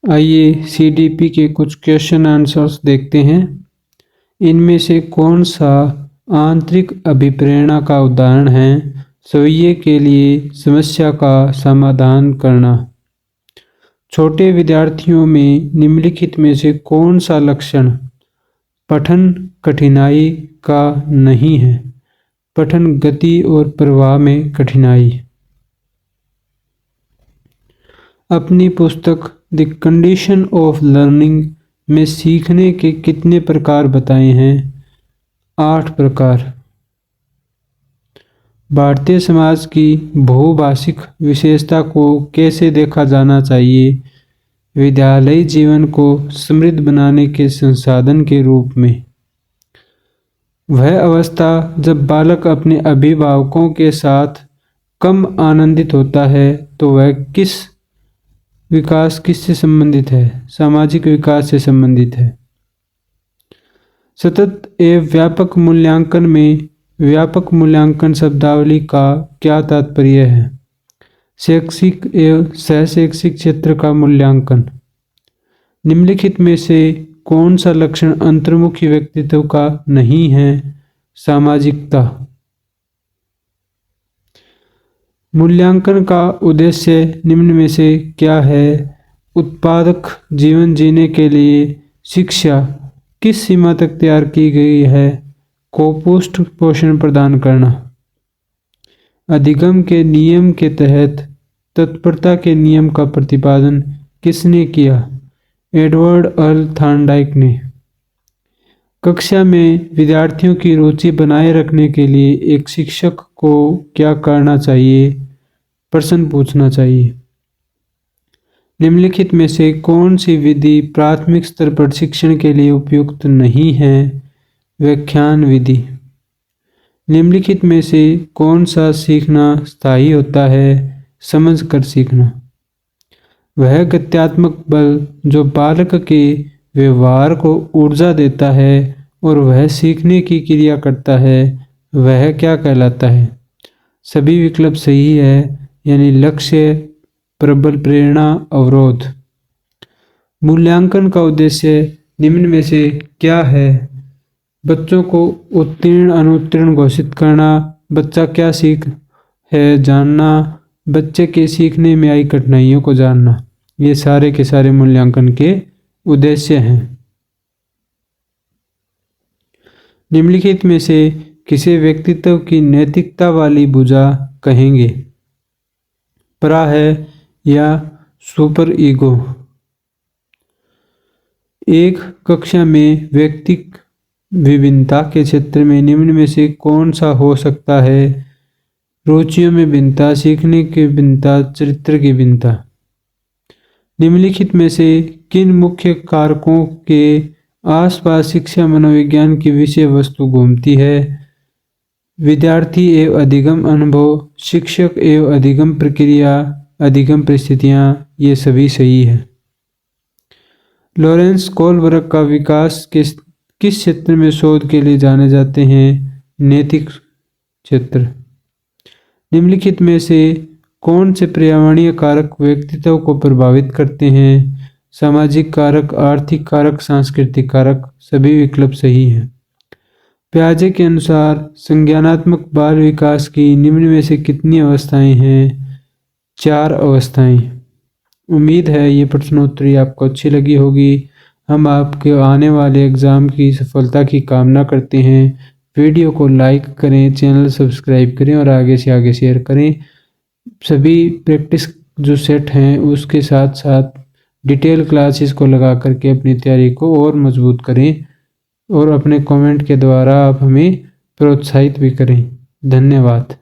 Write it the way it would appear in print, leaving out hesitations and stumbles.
आइए CDP के कुछ क्वेश्चन आंसर्स देखते हैं। इनमें से कौन सा आंतरिक अभिप्रेरणा का उदाहरण है? स्वयं के लिए समस्या का समाधान करना। छोटे विद्यार्थियों में निम्नलिखित में से कौन सा लक्षण पठन कठिनाई का नहीं है? पठन गति और प्रवाह में कठिनाई। अपनी पुस्तक द कंडीशन ऑफ लर्निंग में सीखने के कितने प्रकार बताए हैं? 8 प्रकार। भारतीय समाज की बहुभाषिक विशेषता को कैसे देखा जाना चाहिए? विद्यालयी जीवन को समृद्ध बनाने के संसाधन के रूप में। वह अवस्था जब बालक अपने अभिभावकों के साथ कम आनंदित होता है तो वह किससे संबंधित है? सामाजिक विकास से संबंधित है। सतत एवं व्यापक मूल्यांकन में व्यापक मूल्यांकन शब्दावली का क्या तात्पर्य है? शैक्षिक एवं सहशैक्षिक क्षेत्र का मूल्यांकन। निम्नलिखित में से कौन सा लक्षण अंतर्मुखी व्यक्तित्व का नहीं है? सामाजिकता। मूल्यांकन का उद्देश्य निम्न में से क्या है? उत्पादक जीवन जीने के लिए शिक्षा किस सीमा तक तैयार की गई है को पुष्ट पोषण प्रदान करना। अधिगम के नियम के तहत तत्परता के नियम का प्रतिपादन किसने किया? एडवर्ड अर्ल थॉर्नडाइक ने। कक्षा में विद्यार्थियों की रुचि बनाए रखने के लिए एक शिक्षक को क्या करना चाहिए? प्रश्न पूछना चाहिए। निम्नलिखित में से कौन सी विधि प्राथमिक स्तर पर शिक्षण के लिए उपयुक्त नहीं है? व्याख्यान विधि। निम्नलिखित में से कौन सा सीखना स्थायी होता है? समझ कर सीखना। वह गत्यात्मक बल जो बालक के व्यवहार को ऊर्जा देता है और वह सीखने की क्रिया करता है, वह क्या कहलाता है? सभी विकल्प सही है, यानी लक्ष्य, प्रबल प्रेरणा, अवरोध। मूल्यांकन का उद्देश्य निम्न में से क्या है? बच्चों को उत्तीर्ण अनुत्तीर्ण घोषित करना। बच्चा क्या सीख है जानना। बच्चे के सीखने में आई कठिनाइयों को जानना। ये सारे के सारे मूल्यांकन के उद्देश्य हैं। निम्नलिखित में से किसी व्यक्तित्व की नैतिकता वाली भुजा कहेंगे? परा है या सुपर ईगो। एक कक्षा में व्यक्तिक विभिन्नता के क्षेत्र में निम्न में से कौन सा हो सकता है? रुचियों में भिन्नता, सीखने की भिन्नता, चरित्र की भिन्नता। निम्नलिखित में से किन मुख्य कारकों के आसपास शिक्षा मनोविज्ञान की विषय वस्तु घूमती है? विद्यार्थी एवं अधिगम अनुभव, शिक्षक एवं अधिगम प्रक्रिया, अधिगम परिस्थितियां, ये सभी सही है। लॉरेंस कोलबर्ग का विकास किस क्षेत्र में शोध के लिए जाने जाते हैं? नैतिक क्षेत्र। निम्नलिखित में से कौन से पर्यावरणीय कारक व्यक्तित्व को प्रभावित करते हैं? सामाजिक कारक, आर्थिक कारक, सांस्कृतिक कारक, सभी विकल्प सही हैं। पियाजे के अनुसार संज्ञानात्मक बाल विकास की निम्न में से कितनी अवस्थाएं हैं? 4 अवस्थाएं। उम्मीद है ये प्रश्नोत्तरी आपको अच्छी लगी होगी। हम आपके आने वाले एग्ज़ाम की सफलता की कामना करते हैं। वीडियो को लाइक करें, चैनल सब्सक्राइब करें और आगे से आगे शेयर करें। सभी प्रैक्टिस जो सेट हैं उसके साथ साथ डिटेल क्लासेस को लगा करके अपनी तैयारी को और मजबूत करें और अपने कमेंट के द्वारा आप हमें प्रोत्साहित भी करें। धन्यवाद।